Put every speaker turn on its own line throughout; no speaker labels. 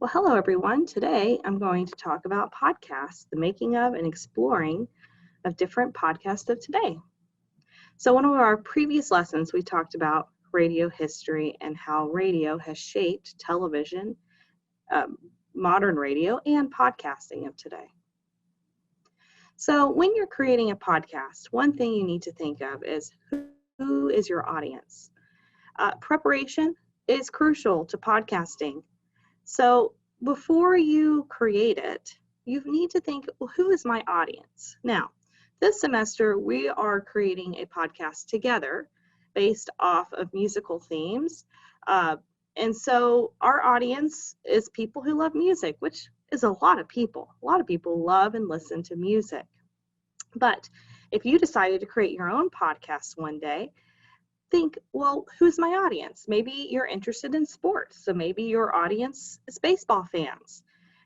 Well, hello everyone. Today I'm going to talk about podcasts, the making of and exploring of different podcasts of today. So one of our previous lessons, we talked about radio history and how radio has shaped television, modern radio, and podcasting of today. So when you're creating a podcast, one thing you need to think of is who is your audience? Preparation is crucial to podcasting. So before you create it, you need to think, well, who is my audience? Now, this semester, we are creating a podcast together based off of musical themes. And so our audience is people who love music, which is a lot of people. A lot of people love and listen to music. But if you decided to create your own podcast one day, think, well, who's my audience? Maybe you're interested in sports, so maybe your audience is baseball fans.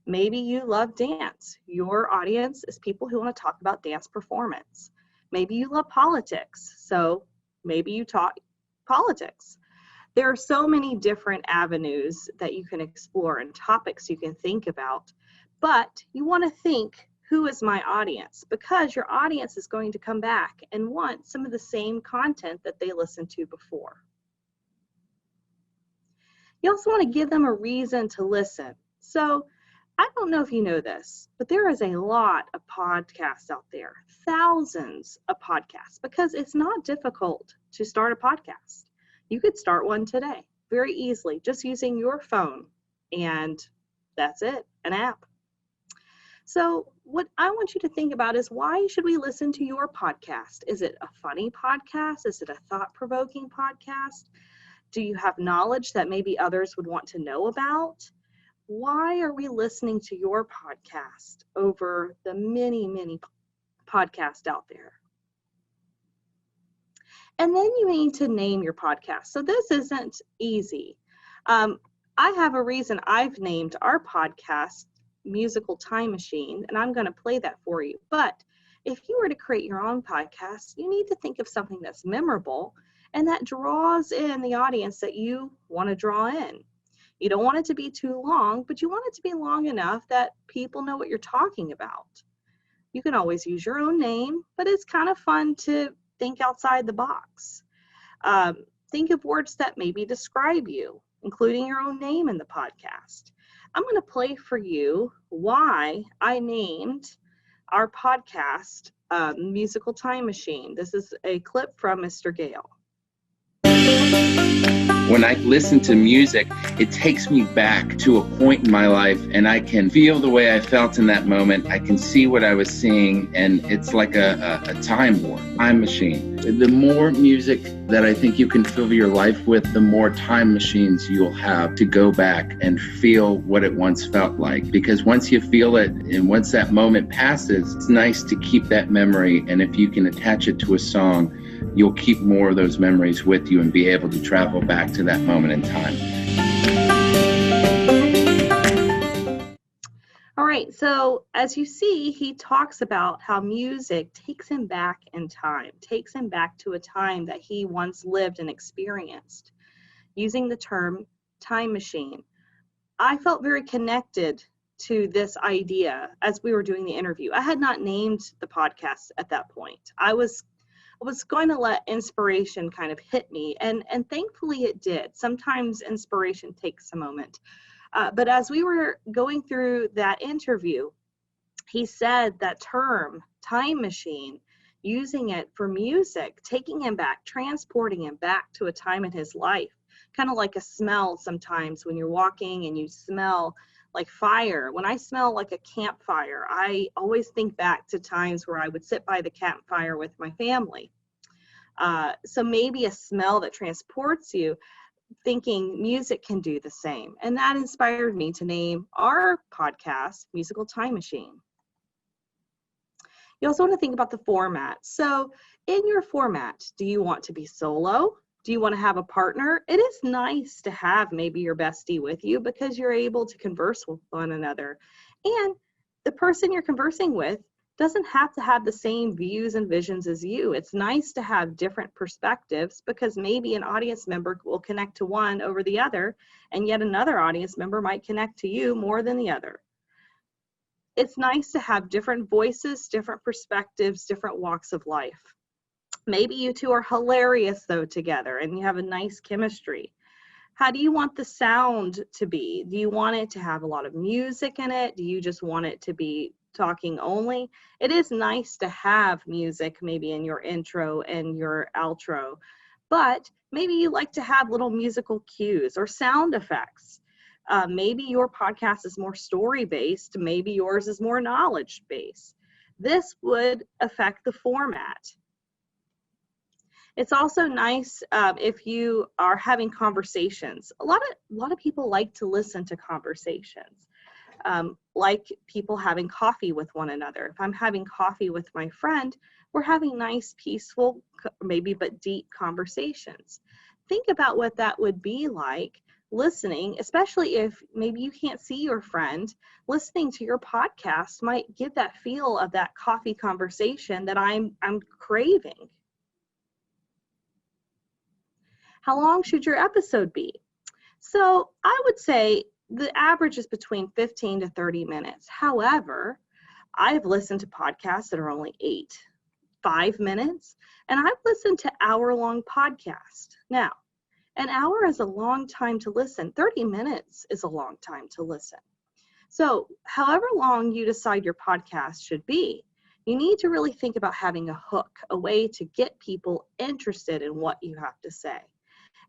Maybe you love dance. Your audience is people who want to talk about dance performance. Maybe you love politics, so maybe you talk politics. There are so many different avenues that you can explore and topics you can think about, but you want to think, who is my audience? Because your audience is going to come back and want some of the same content that they listened to before. You also want to give them a reason to listen. So I don't know if you know this, but there is a lot of podcasts out there, thousands of podcasts, because it's not difficult to start a podcast. You could start one today very easily, just using your phone, and that's it, an app. So what I want you to think about is, why should we listen to your podcast? Is it a funny podcast? Is it a thought-provoking podcast? Do you have knowledge that maybe others would want to know about? Why are we listening to your podcast over the many, many podcasts out there? And then you need to name your podcast. So this isn't easy. I have a reason I've named our podcast Musical Time Machine, and I'm going to play that for you. But if you were to create your own podcast, you need to think of something that's memorable and that draws in the audience that you want to draw in. You don't want it to be too long, but you want it to be long enough that people know what you're talking about. You can always use your own name, but it's kind of fun to think outside the box. Think of words that maybe describe you, including your own name in the podcast. I'm going to play for you why I named our podcast Musical Time Machine. This is a clip from Mr. Gale.
When I listen to music, it takes me back to a point in my life, and I can feel the way I felt in that moment. I can see what I was seeing, and it's like a time warp, time machine. The more music that I think you can fill your life with, the more time machines you'll have to go back and feel what it once felt like. Because once you feel it, and once that moment passes, it's nice to keep that memory, and if you can attach it to a song, you'll keep more of those memories with you and be able to travel back to that moment in time.
All right, so as you see, he talks about how music takes him back in time, takes him back to a time that he once lived and experienced, using the term time machine. I felt very connected to this idea as we were doing the interview. I had not named the podcast at that point. I was going to let inspiration kind of hit me, and thankfully it did. Sometimes inspiration takes a moment. But as we were going through that interview, he said that term, time machine, using it for music, taking him back, transporting him back to a time in his life, kind of like a smell sometimes when you're walking and you smell like fire. When I smell like a campfire, I always think back to times where I would sit by the campfire with my family. So maybe a smell that transports you, thinking music can do the same. And that inspired me to name our podcast Musical Time Machine. You also want to think about the format. So in your format, do you want to be solo? Do you want to have a partner? It is nice to have maybe your bestie with you because you're able to converse with one another. And the person you're conversing with doesn't have to have the same views and visions as you. It's nice to have different perspectives, because maybe an audience member will connect to one over the other, and yet another audience member might connect to you more than the other. It's nice to have different voices, different perspectives, different walks of life. Maybe you two are hilarious though together and you have a nice chemistry. How do you want the sound to be? Do you want it to have a lot of music in it? Do you just want it to be talking only? It is nice to have music maybe in your intro and your outro, but maybe you like to have little musical cues or sound effects. Maybe your podcast is more story-based. Maybe yours is more knowledge-based. This would affect the format. It's also nice if you are having conversations. A lot of people like to listen to conversations, like people having coffee with one another. If I'm having coffee with my friend, we're having nice, peaceful, maybe but deep conversations. Think about what that would be like listening, especially if maybe you can't see your friend. Listening to your podcast might give that feel of that coffee conversation that I'm craving. How long should your episode be? So I would say the average is between 15 to 30 minutes. However, I've listened to podcasts that are only 5 minutes, and I've listened to hour-long podcasts. Now, an hour is a long time to listen. 30 minutes is a long time to listen. So however long you decide your podcast should be, you need to really think about having a hook, a way to get people interested in what you have to say.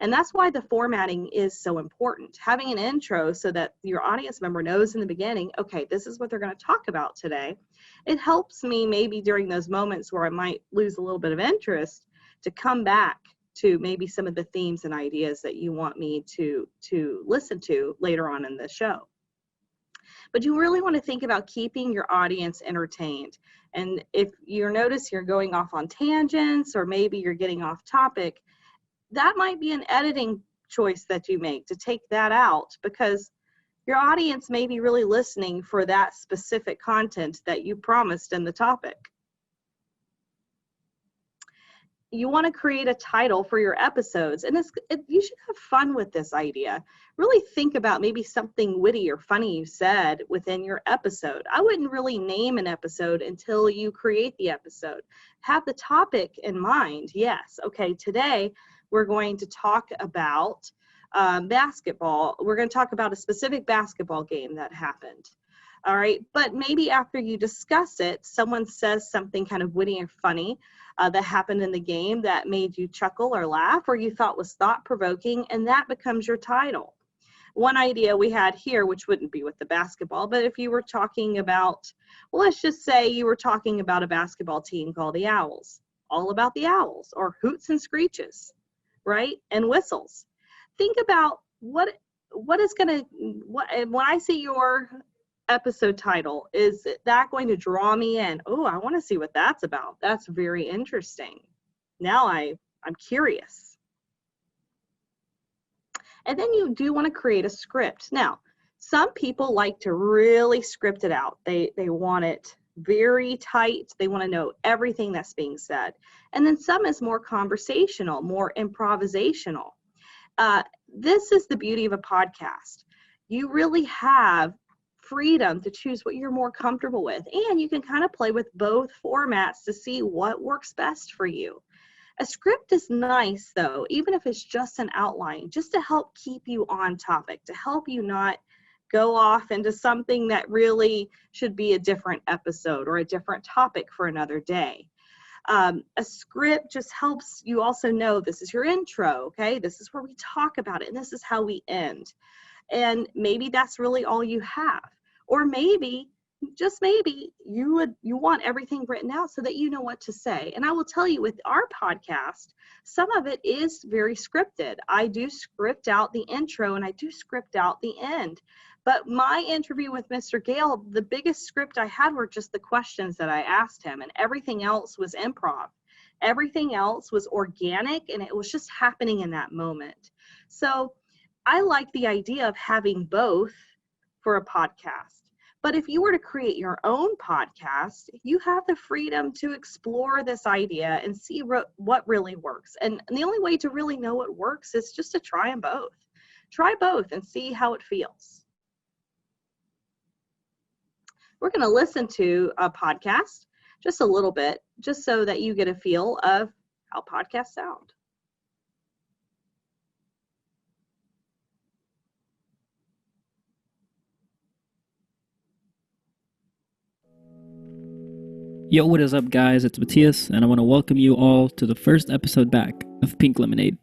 And that's why the formatting is so important. Having an intro so that your audience member knows in the beginning, okay, this is what they're going to talk about today. It helps me maybe during those moments where I might lose a little bit of interest to come back to maybe some of the themes and ideas that you want me to listen to later on in the show. But you really want to think about keeping your audience entertained. And if you notice you're going off on tangents, or maybe you're getting off topic, that might be an editing choice that you make to take that out, because your audience may be really listening for that specific content that you promised in the topic. You want to create a title for your episodes, and you should have fun with this idea. Really think about maybe something witty or funny you said within your episode. I wouldn't really name an episode until you create the episode. Have the topic in mind. Yes, okay, today we're going to talk about basketball. We're going to talk about a specific basketball game that happened. All right, but maybe after you discuss it, someone says something kind of witty and funny that happened in the game that made you chuckle or laugh, or you thought was thought-provoking, and that becomes your title. One idea we had here, which wouldn't be with the basketball, but if you were talking about, well, let's just say you were talking about a basketball team called the Owls, all about the Owls, or hoots and screeches, right, and whistles. Think about what is going to, when I see your episode title, is that going to draw me in? Oh, I want to see what that's about. That's very interesting. Now I'm curious. And then you do want to create a script. Now, some people like to really script it out. They want it very tight. They want to know everything that's being said. And then some is more conversational, more improvisational. This is the beauty of a podcast. You really have freedom to choose what you're more comfortable with, and you can kind of play with both formats to see what works best for you. A script is nice though, even if it's just an outline, just to help keep you on topic, to help you not go off into something that really should be a different episode or a different topic for another day. A script just helps you also know this is your intro, okay? This is where we talk about it, and this is how we end. And maybe that's really all you have. Or maybe, just maybe, you want everything written out so that you know what to say. And I will tell you, with our podcast, some of it is very scripted. I do script out the intro and I do script out the end. But my interview with Mr. Gale, the biggest script I had were just the questions that I asked him, and everything else was improv. Everything else was organic, and it was just happening in that moment. So I like the idea of having both for a podcast. But if you were to create your own podcast, you have the freedom to explore this idea and see what really works. And the only way to really know what works is just to try them both. Try both and see how it feels. We're going to listen to a podcast just a little bit, just so that you get a feel of how podcasts sound.
Yo, what is up, guys? It's Matthias, and I want to welcome you all to the first episode back of Pink Lemonade.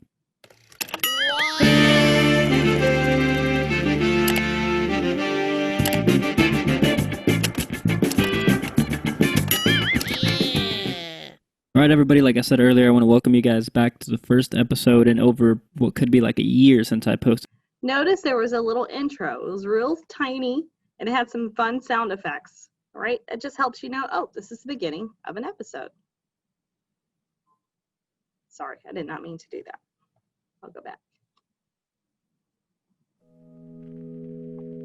All right, everybody, like I said earlier, I want to welcome you guys back to the first episode in over what could be like a year since I posted.
Notice there was a little intro. It was real tiny, and it had some fun sound effects. All right, it just helps you know, oh, this is the beginning of an episode. Sorry, I did not mean to do that. I'll go back.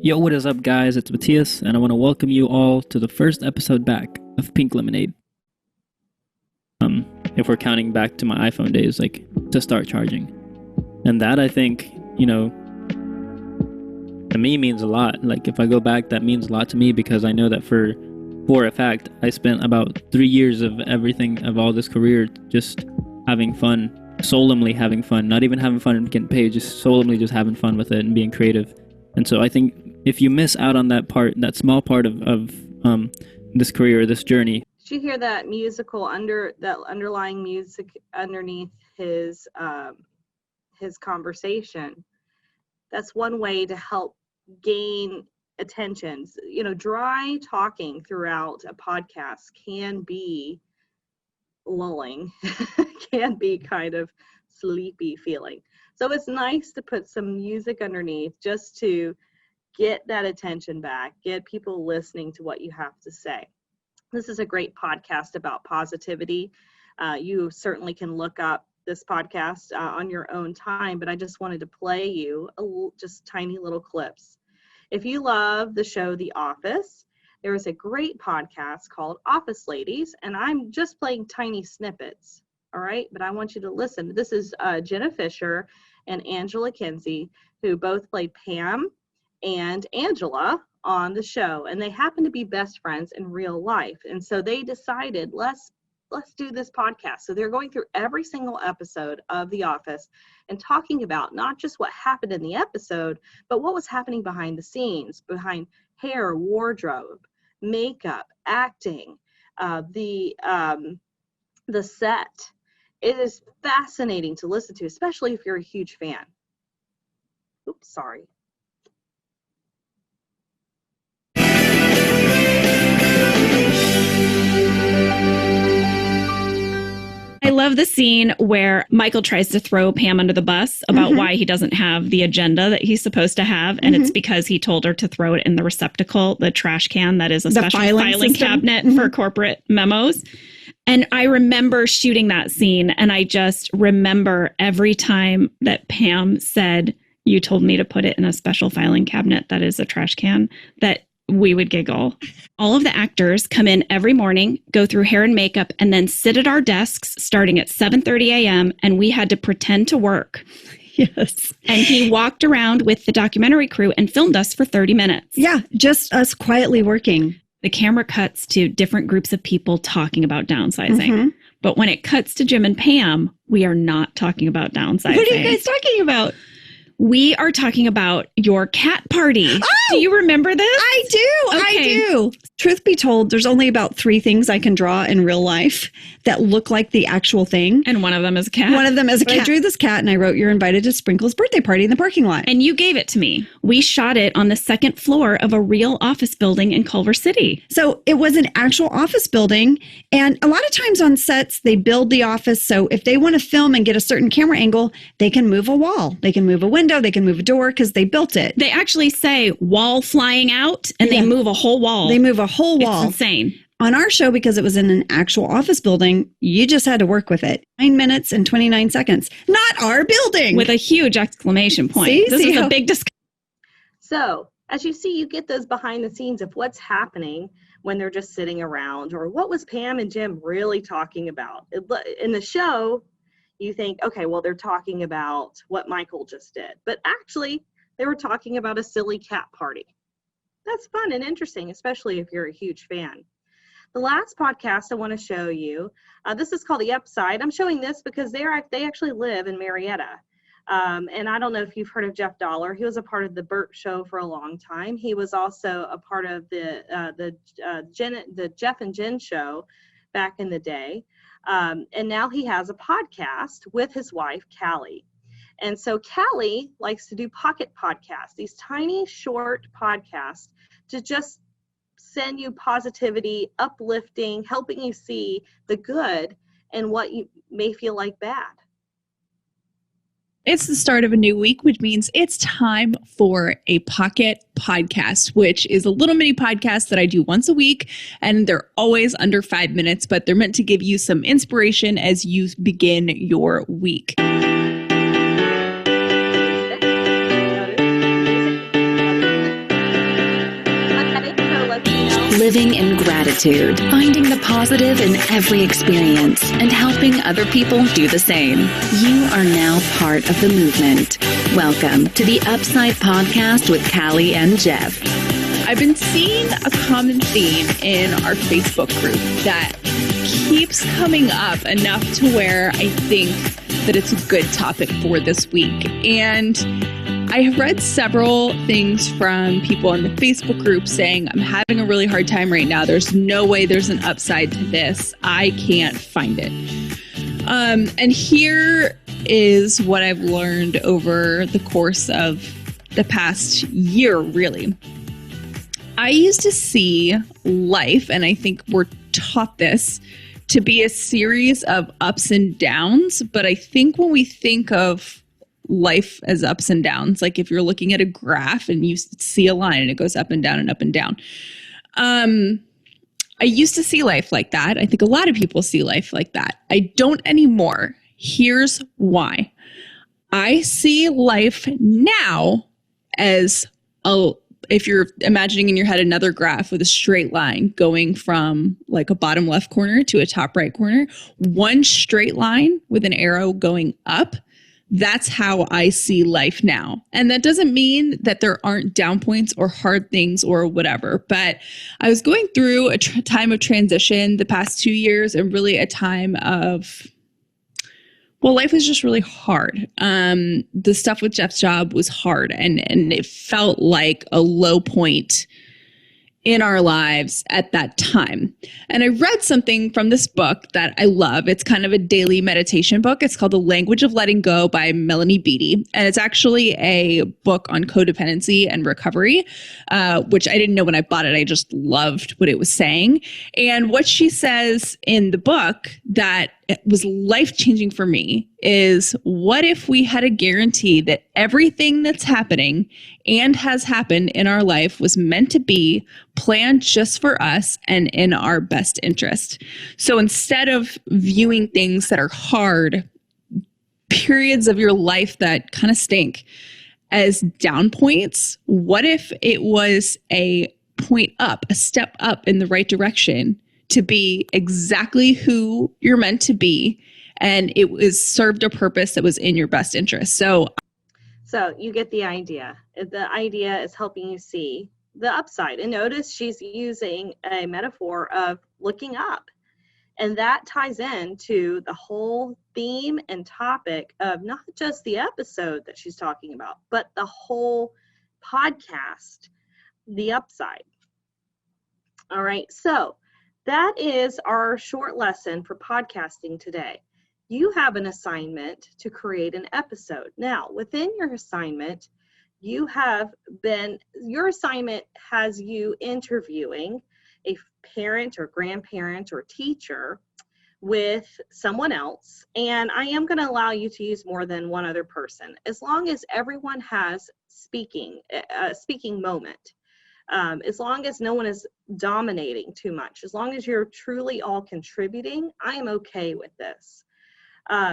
Yo, what is up, guys? It's Matthias, and I want to welcome you all to the first episode back of Pink Lemonade. If we're counting back to my iPhone days, like to start charging. And that, I think, you know, to me means a lot. Like if I go back, that means a lot to me because I know that for a fact, I spent about 3 years of everything, of all this career, just having fun, solemnly having fun, not even having fun and getting paid, just solemnly just having fun with it and being creative. And so I think if you miss out on that part, that small part of this career, this journey.
Did you hear that underlying music underneath his conversation? That's one way to help gain attention. You know, dry talking throughout a podcast can be lulling, can be kind of sleepy feeling. So it's nice to put some music underneath just to get that attention back, get people listening to what you have to say. This is a great podcast about positivity. You certainly can look up this podcast on your own time, but I just wanted to play you just tiny little clips. If you love the show The Office, there is a great podcast called Office Ladies, and I'm just playing tiny snippets, all right? But I want you to listen. This is Jenna Fisher and Angela Kinsey, who both played Pam and Angela on the show, and they happen to be best friends in real life. And so they decided, let's do this podcast. So they're going through every single episode of The Office and talking about not just what happened in the episode, but what was happening behind the scenes, behind hair, wardrobe, makeup, acting, the set. It is fascinating to listen to, especially if you're a huge fan. Oops, sorry.
I love the scene where Michael tries to throw Pam under the bus about why he doesn't have the agenda that he's supposed to have. And it's because he told her to throw it in the receptacle, the trash can that is a special filing cabinet for corporate memos. And I remember shooting that scene, and I just remember every time that Pam said, "You told me to put it in a special filing cabinet that is a trash can," that we would giggle. All of the actors come in every morning, go through hair and makeup, and then sit at our desks starting at 7:30 a.m. and we had to pretend to work.
Yes.
And he walked around with the documentary crew and filmed us for 30 minutes.
Yeah, just us quietly working.
The camera cuts to different groups of people talking about downsizing. But when it cuts to Jim and Pam, we are not talking about downsizing.
What are you guys talking about?
We are talking about your cat party.
Oh,
do you remember this?
I do.
Okay.
I do. Truth be told, there's only about 3 things I can draw in real life that look like the actual thing.
And one of them is a cat.
One of them is a cat. I drew this cat and I wrote, "You're invited to Sprinkle's birthday party in the parking lot."
And you gave it to me. We shot it on the 2nd floor of a real office building in Culver City.
So it was an actual office building. And a lot of times on sets, they build the office. So if they want to film and get a certain camera angle, they can move a wall. They can move a window. They can move a door because they built it.
They actually say wall flying out, and they move a whole wall.
They move a whole wall.
It's insane.
On our show, because it was in an actual office building, you just had to work with it. 9 minutes and 29 seconds. Not our building.
With a huge exclamation point.
See?
This is a big discussion.
So As you see, you get those behind the scenes of what's happening when they're just sitting around, or what was Pam and Jim really talking about. In the show, you think, okay, well, they're talking about what Michael just did. But actually, they were talking about a silly cat party. That's fun and interesting, especially if you're a huge fan. The last podcast I want to show you, this is called The Upside. I'm showing this because they actually live in Marietta. And I don't know if you've heard of Jeff Dollar. He was a part of the Burt Show for a long time. He was also a part of the Jeff and Jen Show back in the day. And now he has a podcast with his wife, Callie. And so Callie likes to do pocket podcasts, these tiny, short podcasts to just send you positivity, uplifting, helping you see the good and what you may feel like bad.
It's the start of a new week, which means it's time for a pocket podcast, which is a little mini podcast that I do once a week. And they're always under 5 minutes, but they're meant to give you some inspiration as you begin your week.
Living in gratitude, finding the positive in every experience, and helping other people do the same. You are now part of the movement. Welcome to the Upside Podcast with Callie and Jeff.
I've been seeing a common theme in our Facebook group that keeps coming up enough to where I think that it's a good topic for this week. And I have read several things from people in the Facebook group saying, I'm having a really hard time right now. There's no way there's an upside to this. I can't find it. And here is what I've learned over the course of the past year, really. I used to see life, and I think we're taught this, to be a series of ups and downs. But I think when we think of life as ups and downs, like if you're looking at a graph and you see a line and it goes up and down and up and down. I used to see life like that. I think a lot of people see life like that. I don't anymore. Here's why. I see life now as if you're imagining in your head another graph with a straight line going from like a bottom left corner to a top right corner, one straight line with an arrow going up. That's how I see life now. And that doesn't mean that there aren't down points or hard things or whatever. But I was going through a time of transition the past 2 years, and really a time of, well, life was just really hard. The stuff with Jeff's job was hard, and it felt like a low point in our lives at that time. And I read something from this book that I love. It's kind of a daily meditation book. It's called The Language of Letting Go by Melanie Beattie. And it's actually a book on codependency and recovery, which I didn't know when I bought it. I just loved what it was saying. And what she says in the book that was life-changing for me is, what if we had a guarantee that everything that's happening and has happened in our life was meant to be planned just for us and in our best interest? So instead of viewing things that are hard, periods of your life that kind of stink, as down points, what if it was a point up, a step up in the right direction to be exactly who you're meant to be, and it was served a purpose that was in your best interest? So
you get the idea. The idea is helping you see the upside. And notice she's using a metaphor of looking up. And that ties into the whole theme and topic of not just the episode that she's talking about, but the whole podcast, The Upside. All right, so that is our short lesson for podcasting today. You have an assignment to create an episode. Now, within your assignment, your assignment has you interviewing a parent or grandparent or teacher with someone else. And I am going to allow you to use more than one other person, as long as everyone has a speaking moment. As long as no one is dominating too much, as long as you're truly all contributing, I am okay with this.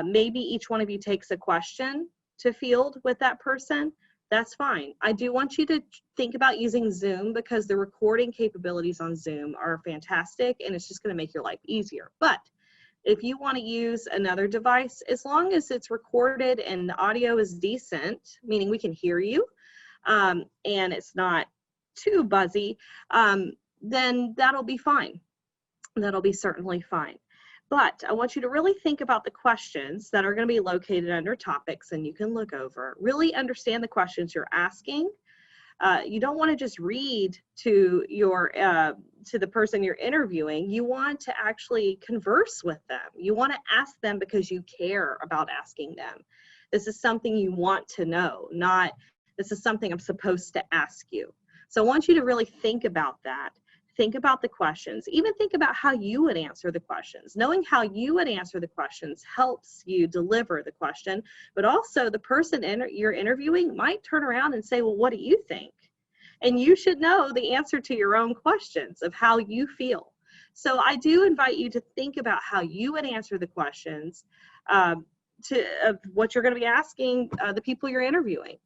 Maybe each one of you takes a question to field with that person. That's fine. I do want you to think about using Zoom because the recording capabilities on Zoom are fantastic and it's just going to make your life easier. But if you want to use another device, as long as it's recorded and the audio is decent, meaning we can hear you, and it's not too buzzy, then that'll be fine. That'll be certainly fine. But I want you to really think about the questions that are going to be located under topics and you can look over. Really understand the questions you're asking. You don't want to just read to the person you're interviewing. You want to actually converse with them. You want to ask them because you care about asking them. This is something you want to know, not this is something I'm supposed to ask you. So I want you to really think about that. Think about the questions. Even think about how you would answer the questions. Knowing how you would answer the questions helps you deliver the question, but also the person you're interviewing might turn around and say, well, what do you think? And you should know the answer to your own questions of how you feel. So I do invite you to think about how you would answer the questions of what you're going to be asking the people you're interviewing.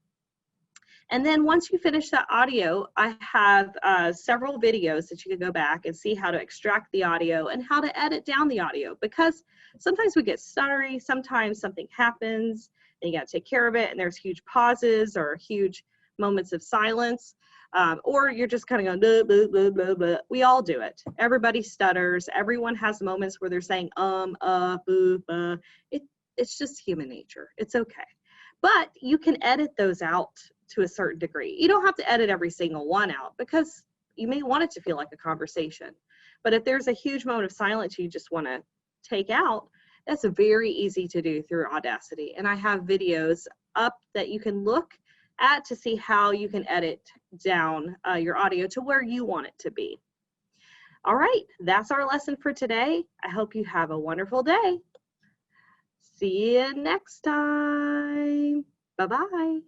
And then once you finish that audio, I have several videos that you can go back and see how to extract the audio and how to edit down the audio, because sometimes we get stuttery, sometimes something happens and you got to take care of it and there's huge pauses or huge moments of silence, or you're just kind of going blah, blah, blah, blah. We all do it. Everybody stutters. Everyone has moments where they're saying boo, it's just human nature. It's okay. But you can edit those out to a certain degree. You don't have to edit every single one out because you may want it to feel like a conversation. But if there's a huge moment of silence you just want to take out, that's very easy to do through Audacity. And I have videos up that you can look at to see how you can edit down your audio to where you want it to be. All right, that's our lesson for today. I hope you have a wonderful day. See you next time. Bye-bye.